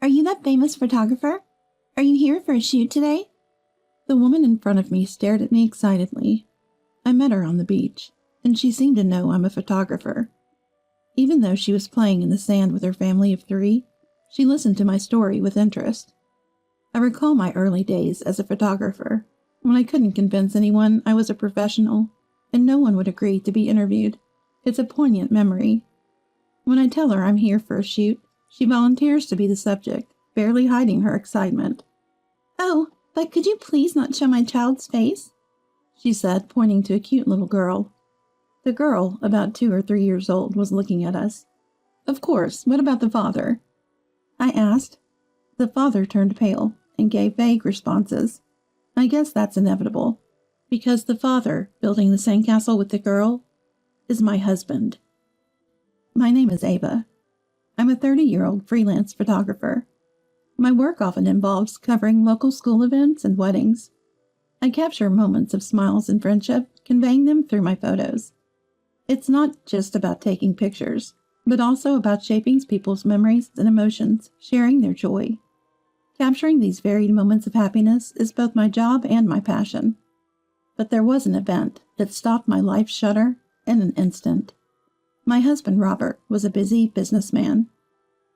Are you that famous photographer? Are you here for a shoot today? The woman in front of me stared at me excitedly. I met her on the beach, and she seemed to know I'm a photographer. Even though she was playing in the sand with her family of 3, she listened to my story with interest. I recall my early days as a photographer, when I couldn't convince anyone I was a professional, and no one would agree to be interviewed. It's a poignant memory. When I tell her I'm here for a shoot, she volunteers to be the subject, barely hiding her excitement. "Oh, but could you please not show my child's face?" she said, pointing to a cute little girl. The girl, about 2 or 3 years old, was looking at us. "Of course, what about the father?" I asked. The father turned pale and gave vague responses. I guess that's inevitable, because the father, building the sandcastle with the girl, is my husband. My name is Ava. I'm a 30-year-old freelance photographer. My work often involves covering local school events and weddings. I capture moments of smiles and friendship, conveying them through my photos. It's not just about taking pictures, but also about shaping people's memories and emotions, sharing their joy. Capturing these varied moments of happiness is both my job and my passion. But there was an event that stopped my life shudder in an instant. My husband, Robert, was a busy businessman.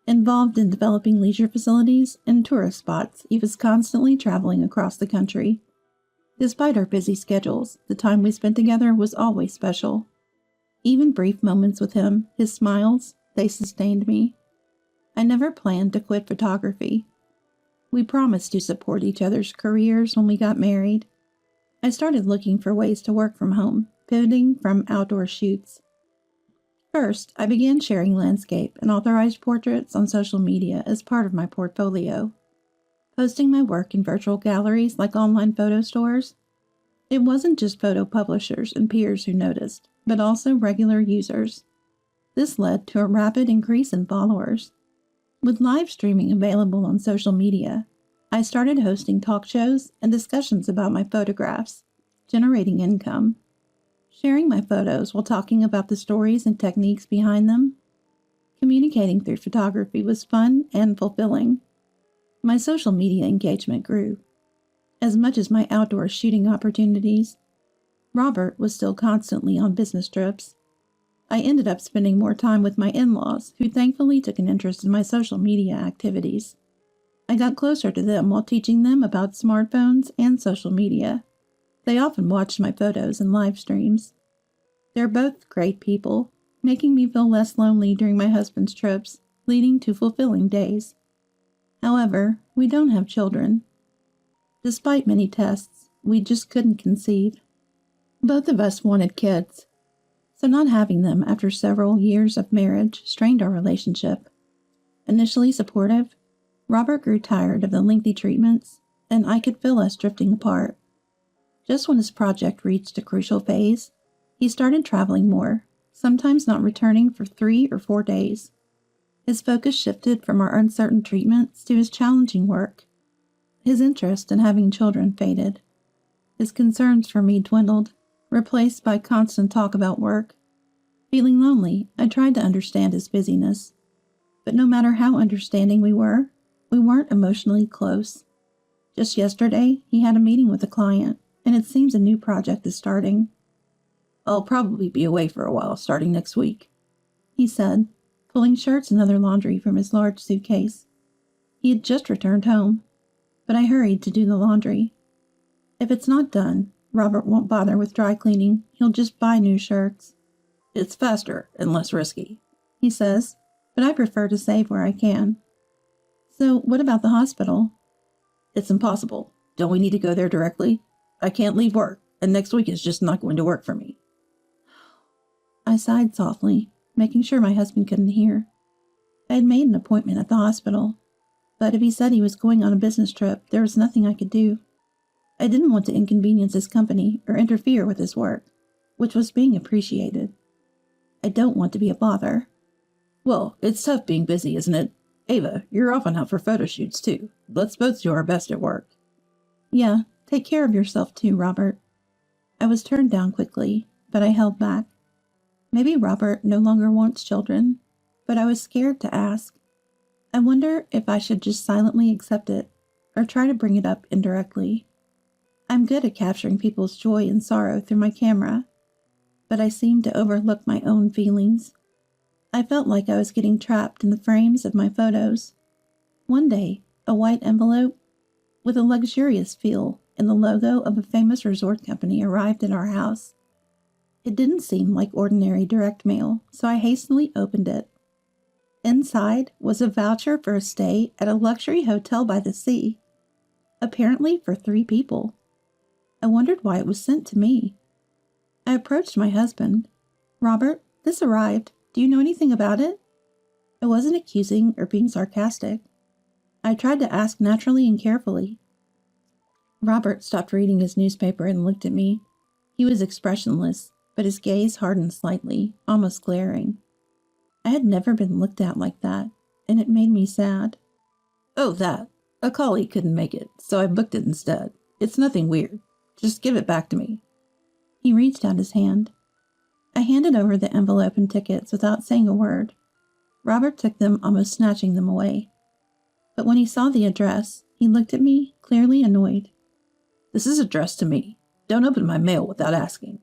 Involved in developing leisure facilities and tourist spots, he was constantly traveling across the country. Despite our busy schedules, the time we spent together was always special. Even brief moments with him, his smiles, they sustained me. I never planned to quit photography. We promised to support each other's careers when we got married. I started looking for ways to work from home, pivoting from outdoor shoots. First, I began sharing landscape and authorized portraits on social media as part of my portfolio. Posting my work in virtual galleries like online photo stores. It wasn't just photo publishers and peers who noticed, but also regular users. This led to a rapid increase in followers. With live streaming available on social media, I started hosting talk shows and discussions about my photographs, generating income. Sharing my photos while talking about the stories and techniques behind them. Communicating through photography was fun and fulfilling. My social media engagement grew, as much as my outdoor shooting opportunities. Robert was still constantly on business trips. I ended up spending more time with my in-laws, who thankfully took an interest in my social media activities. I got closer to them while teaching them about smartphones and social media. They often watched my photos and live streams. They're both great people, making me feel less lonely during my husband's trips, leading to fulfilling days. However, we don't have children. Despite many tests, we just couldn't conceive. Both of us wanted kids, so not having them after several years of marriage strained our relationship. Initially supportive, Robert grew tired of the lengthy treatments, and I could feel us drifting apart. Just when his project reached a crucial phase, he started traveling more, sometimes not returning for 3 or 4 days. His focus shifted from our uncertain treatments to his challenging work. His interest in having children faded. His concerns for me dwindled, replaced by constant talk about work. Feeling lonely, I tried to understand his busyness. But no matter how understanding we weren't emotionally close. Just yesterday, he had a meeting with a client, and it seems a new project is starting. "I'll probably be away for a while, starting next week," he said, pulling shirts and other laundry from his large suitcase. He had just returned home, but I hurried to do the laundry. If it's not done, Robert won't bother with dry cleaning. He'll just buy new shirts. "It's faster and less risky," he says, but I prefer to save where I can. "So what about the hospital?" "It's impossible. Don't we need to go there directly? I can't leave work, and next week is just not going to work for me." I sighed softly, making sure my husband couldn't hear. I had made an appointment at the hospital, but if he said he was going on a business trip, there was nothing I could do. I didn't want to inconvenience his company or interfere with his work, which was being appreciated. I don't want to be a bother. "Well, it's tough being busy, isn't it? Ava, you're often out for photo shoots, too. Let's both do our best at work." "Yeah, take care of yourself, too, Robert." I was turned down quickly, but I held back. Maybe Robert no longer wants children, but I was scared to ask. I wonder if I should just silently accept it or try to bring it up indirectly. I'm good at capturing people's joy and sorrow through my camera, but I seem to overlook my own feelings. I felt like I was getting trapped in the frames of my photos. One day, a white envelope with a luxurious feel and the logo of a famous resort company arrived at our house. It didn't seem like ordinary direct mail, so I hastily opened it. Inside was a voucher for a stay at a luxury hotel by the sea, apparently for 3 people. I wondered why it was sent to me. I approached my husband. "Robert, this arrived. Do you know anything about it?" I wasn't accusing or being sarcastic. I tried to ask naturally and carefully. Robert stopped reading his newspaper and looked at me. He was expressionless, but his gaze hardened slightly, almost glaring. I had never been looked at like that, and it made me sad. "Oh, that. A colleague couldn't make it, so I booked it instead. It's nothing weird. Just give it back to me." He reached out his hand. I handed over the envelope and tickets without saying a word. Robert took them, almost snatching them away. But when he saw the address, he looked at me, clearly annoyed. "This is addressed to me. Don't open my mail without asking."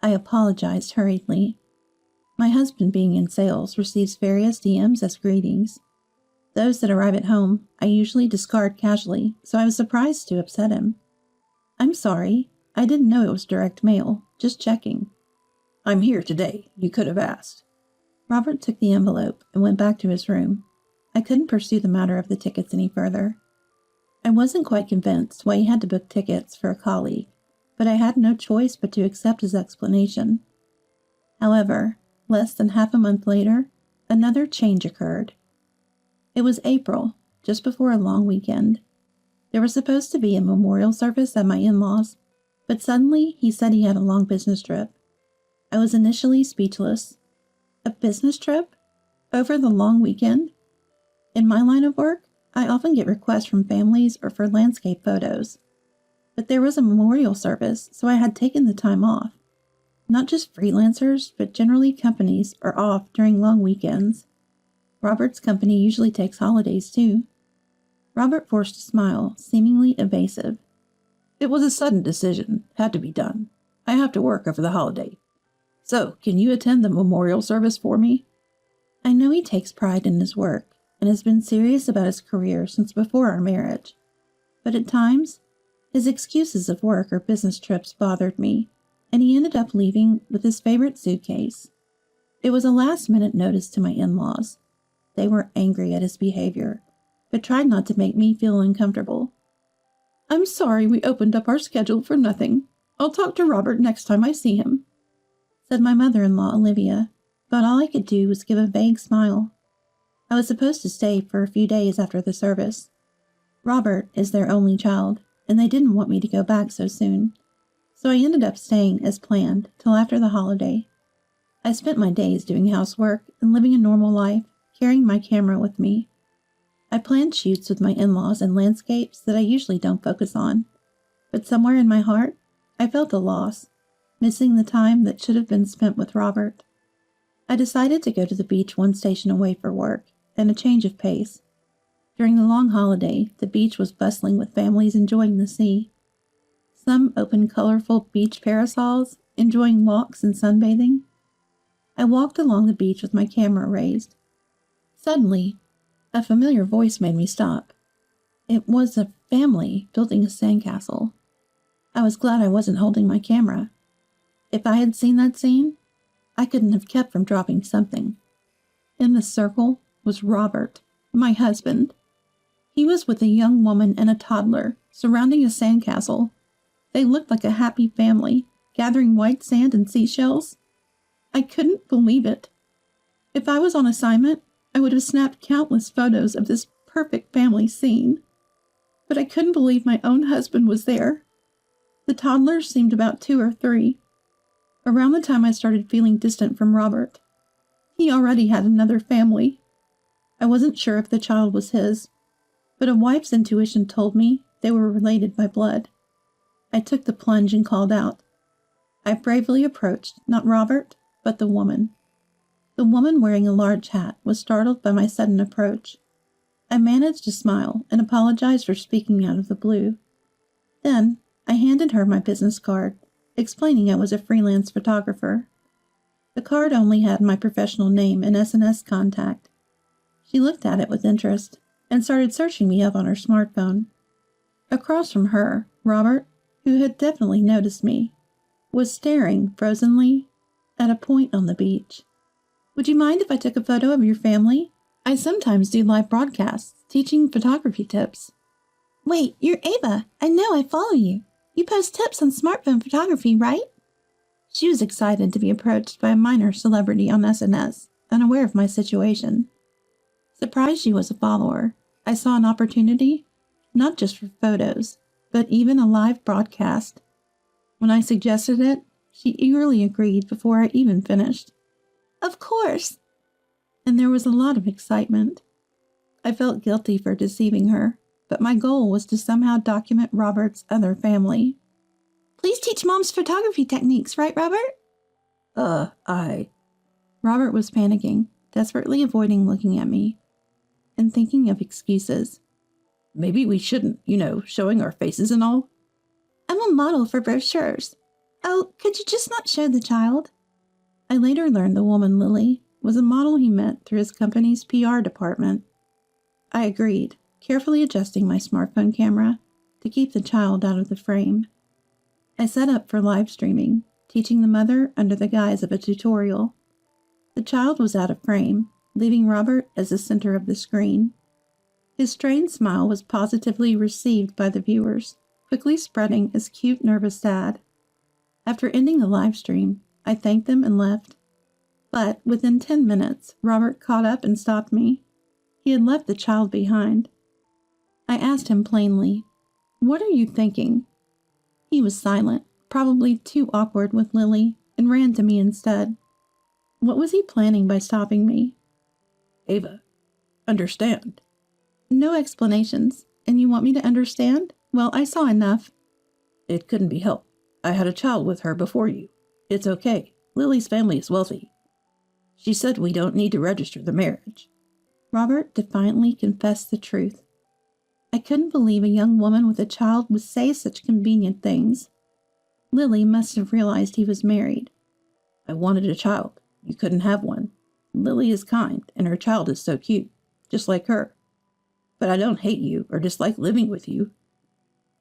I apologized hurriedly. My husband, being in sales, receives various DMs as greetings. Those that arrive at home, I usually discard casually, so I was surprised to upset him. "I'm sorry. I didn't know it was direct mail. Just checking." "I'm here today. You could have asked." Robert took the envelope and went back to his room. I couldn't pursue the matter of the tickets any further. I wasn't quite convinced why he had to book tickets for a colleague, but I had no choice but to accept his explanation. However, less than half a month later, another change occurred. It was April, just before a long weekend. There was supposed to be a memorial service at my in-laws, but suddenly he said he had a long business trip. I was initially speechless. A business trip? Over the long weekend? In my line of work, I often get requests from families or for landscape photos. But there was a memorial service, so I had taken the time off. Not just freelancers, but generally companies are off during long weekends. Robert's company usually takes holidays too. Robert forced a smile, seemingly evasive. "It was a sudden decision. Had to be done. I have to work over the holiday. So, can you attend the memorial service for me?" I know he takes pride in his work and has been serious about his career since before our marriage. But at times, his excuses of work or business trips bothered me, and he ended up leaving with his favorite suitcase. It was a last-minute notice to my in-laws. They were angry at his behavior, but tried not to make me feel uncomfortable. "I'm sorry we opened up our schedule for nothing. I'll talk to Robert next time I see him," said my mother-in-law, Olivia, but all I could do was give a vague smile. I was supposed to stay for a few days after the service. Robert is their only child, and they didn't want me to go back so soon, so I ended up staying as planned till after the holiday. I spent my days doing housework and living a normal life, carrying my camera with me. I planned shoots with my in-laws and landscapes that I usually don't focus on, but somewhere in my heart, I felt a loss, missing the time that should have been spent with Robert. I decided to go to the beach one station away for work and a change of pace. During the long holiday, the beach was bustling with families enjoying the sea. Some opened colorful beach parasols, enjoying walks and sunbathing. I walked along the beach with my camera raised. Suddenly, a familiar voice made me stop. It was a family building a sandcastle. I was glad I wasn't holding my camera. If I had seen that scene, I couldn't have kept from dropping something. In the circle was Robert, my husband. He was with a young woman and a toddler, surrounding a sandcastle. They looked like a happy family, gathering white sand and seashells. I couldn't believe it. If I was on assignment, I would have snapped countless photos of this perfect family scene. But I couldn't believe my own husband was there. The toddler seemed about 2 or 3. Around the time I started feeling distant from Robert, he already had another family. I wasn't sure if the child was his, but a wife's intuition told me they were related by blood. I took the plunge and called out. I bravely approached not Robert, but the woman. The woman wearing a large hat was startled by my sudden approach. I managed to smile and apologized for speaking out of the blue. Then I handed her my business card, explaining I was a freelance photographer. The card only had my professional name and SNS contact. She looked at it with interest and started searching me up on her smartphone. Across from her, Robert, who had definitely noticed me, was staring frozenly at a point on the beach. "Would you mind if I took a photo of your family? I sometimes do live broadcasts, teaching photography tips." "Wait, you're Ava. I know, I follow you. You post tips on smartphone photography, right?" She was excited to be approached by a minor celebrity on SNS, unaware of my situation. Surprised she was a follower, I saw an opportunity, not just for photos, but even a live broadcast. When I suggested it, she eagerly agreed before I even finished. "Of course!" And there was a lot of excitement. I felt guilty for deceiving her, but my goal was to somehow document Robert's other family. "Please teach Mom's photography techniques, right, Robert?" Robert was panicking, desperately avoiding looking at me, and thinking of excuses. "Maybe we shouldn't, showing our faces and all." "I'm a model for brochures. Oh, could you just not show the child?" I later learned the woman, Lily, was a model he met through his company's PR department. I agreed, carefully adjusting my smartphone camera to keep the child out of the frame. I set up for live streaming, teaching the mother under the guise of a tutorial. The child was out of frame, leaving Robert as the center of the screen. His strained smile was positively received by the viewers, quickly spreading as cute, nervous dad. After ending the live stream, I thanked them and left. But within 10 minutes, Robert caught up and stopped me. He had left the child behind. I asked him plainly, "What are you thinking?" He was silent, probably too awkward with Lily, and ran to me instead. What was he planning by stopping me? "Ava, understand." "No explanations. And you want me to understand? Well, I saw enough." "It couldn't be helped. I had a child with her before you. It's okay. Lily's family is wealthy. She said we don't need to register the marriage." Robert defiantly confessed the truth. I couldn't believe a young woman with a child would say such convenient things. Lily must have realized he was married. "I wanted a child. You couldn't have one. Lily is kind, and her child is so cute, just like her. But I don't hate you or dislike living with you."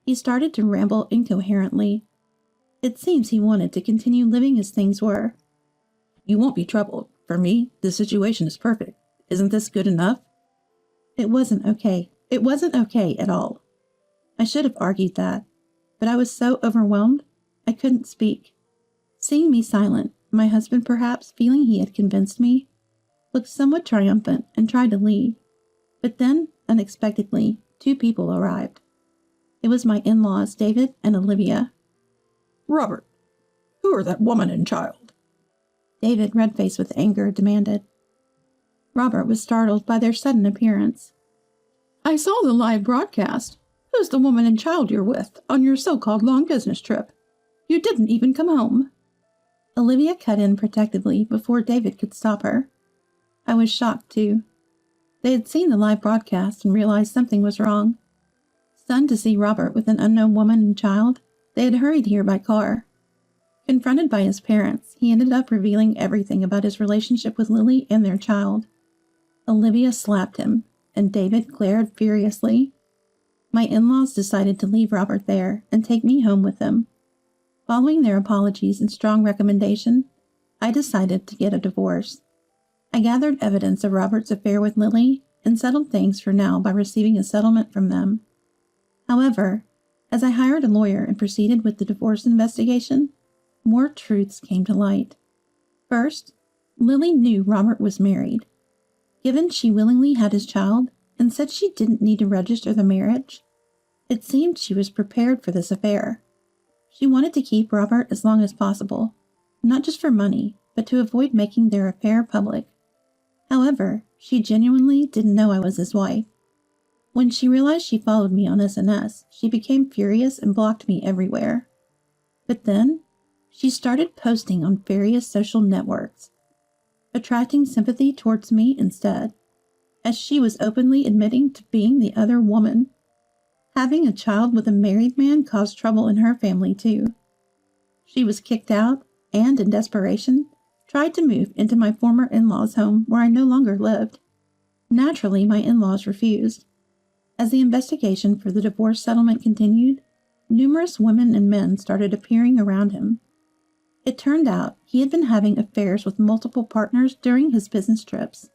He started to ramble incoherently. It seems he wanted to continue living as things were. "You won't be troubled. For me, the situation is perfect. Isn't this good enough?" It wasn't okay. It wasn't okay at all. I should have argued that, but I was so overwhelmed, I couldn't speak. Seeing me silent, my husband, perhaps feeling he had convinced me, looked somewhat triumphant and tried to leave. But then, unexpectedly, 2 people arrived. It was my in-laws, David and Olivia. "Robert, who are that woman and child?" David, red-faced with anger, demanded. Robert was startled by their sudden appearance. "I saw the live broadcast. Who's the woman and child you're with on your so-called long business trip? You didn't even come home." Olivia cut in protectively before David could stop her. I was shocked, too. They had seen the live broadcast and realized something was wrong. Stunned to see Robert with an unknown woman and child, they had hurried here by car. Confronted by his parents, he ended up revealing everything about his relationship with Lily and their child. Olivia slapped him, and David glared furiously. My in-laws decided to leave Robert there and take me home with them. Following their apologies and strong recommendation, I decided to get a divorce. I gathered evidence of Robert's affair with Lily and settled things for now by receiving a settlement from them. However, as I hired a lawyer and proceeded with the divorce investigation, more truths came to light. First, Lily knew Robert was married. Given she willingly had his child and said she didn't need to register the marriage, it seemed she was prepared for this affair. She wanted to keep Robert as long as possible, not just for money, but to avoid making their affair public. However, she genuinely didn't know I was his wife. When she realized she followed me on SNS, she became furious and blocked me everywhere. But then, she started posting on various social networks, attracting sympathy towards me instead. as she was openly admitting to being the other woman. Having a child with a married man caused trouble in her family too. She was kicked out and, in desperation, tried to move into my former in-laws' home where I no longer lived. Naturally, my in-laws refused. As the investigation for the divorce settlement continued, numerous women and men started appearing around him. It turned out he had been having affairs with multiple partners during his business trips.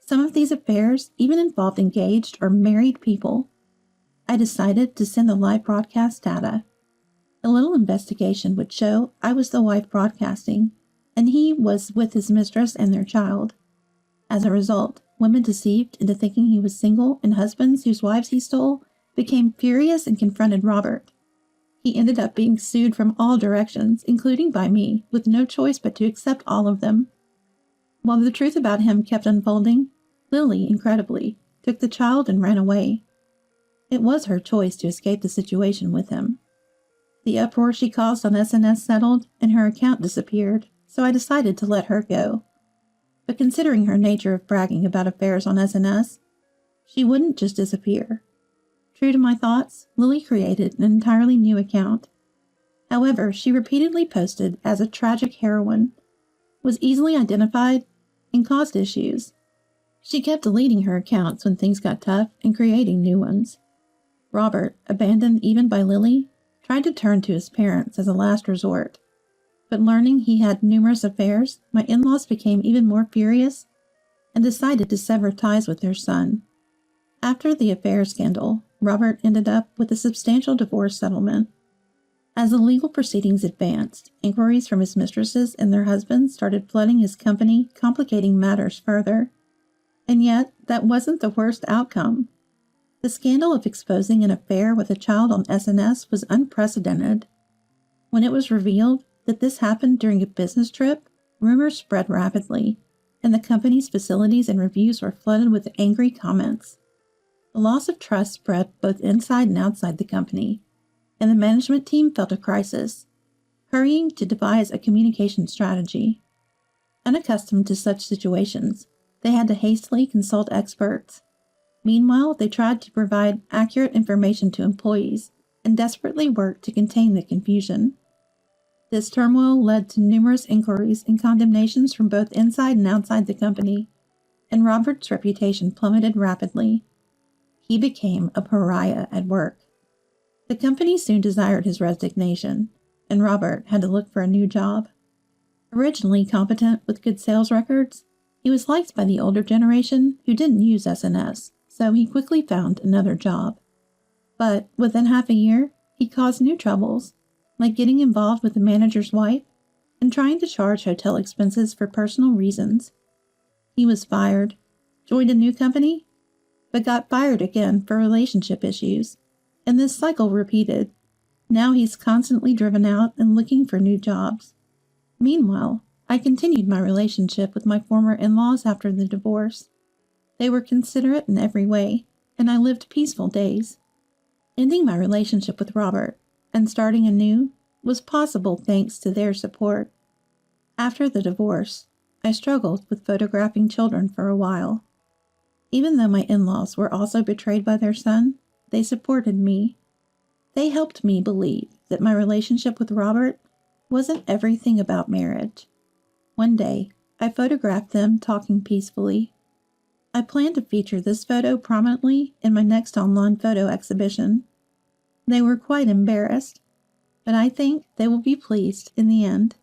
Some of these affairs even involved engaged or married people. I decided to send the live broadcast data. A little investigation would show I was the wife broadcasting, and he was with his mistress and their child. As a result, women deceived into thinking he was single and husbands whose wives he stole became furious and confronted Robert. He ended up being sued from all directions, including by me, with no choice but to accept all of them. While the truth about him kept unfolding, Lily, incredibly, took the child and ran away. It was her choice to escape the situation with him. The uproar she caused on SNS settled, and her account disappeared, so I decided to let her go. But considering her nature of bragging about affairs on SNS, she wouldn't just disappear. True to my thoughts, Lily created an entirely new account. However, she repeatedly posted as a tragic heroine, was easily identified, and caused issues. She kept deleting her accounts when things got tough and creating new ones. Robert, abandoned even by Lily, tried to turn to his parents as a last resort. But learning he had numerous affairs, my in-laws became even more furious and decided to sever ties with their son. After the affair scandal, Robert ended up with a substantial divorce settlement. As the legal proceedings advanced, inquiries from his mistresses and their husbands started flooding his company, complicating matters further. And yet, that wasn't the worst outcome. The scandal of exposing an affair with a child on SNS was unprecedented. When it was revealed that this happened during a business trip, rumors spread rapidly, and the company's facilities and reviews were flooded with angry comments. The loss of trust spread both inside and outside the company, and the management team felt a crisis, hurrying to devise a communication strategy. Unaccustomed to such situations, they had to hastily consult experts. Meanwhile, they tried to provide accurate information to employees and desperately worked to contain the confusion. This turmoil led to numerous inquiries and condemnations from both inside and outside the company, and Robert's reputation plummeted rapidly. He became a pariah at work. The company soon desired his resignation, and Robert had to look for a new job. Originally competent with good sales records, he was liked by the older generation who didn't use SNS, so he quickly found another job. But within half a year, he caused new troubles, like getting involved with the manager's wife and trying to charge hotel expenses for personal reasons. He was fired, joined a new company, but got fired again for relationship issues, and this cycle repeated. Now he's constantly driven out and looking for new jobs. Meanwhile, I continued my relationship with my former in-laws after the divorce. They were considerate in every way, and I lived peaceful days. Ending my relationship with Robert and starting anew was possible thanks to their support. After the divorce, I struggled with photographing children for a while. Even though my in-laws were also betrayed by their son, they supported me. They helped me believe that my relationship with Robert wasn't everything about marriage. One day, I photographed them talking peacefully. I plan to feature this photo prominently in my next online photo exhibition. They were quite embarrassed, but I think they will be pleased in the end.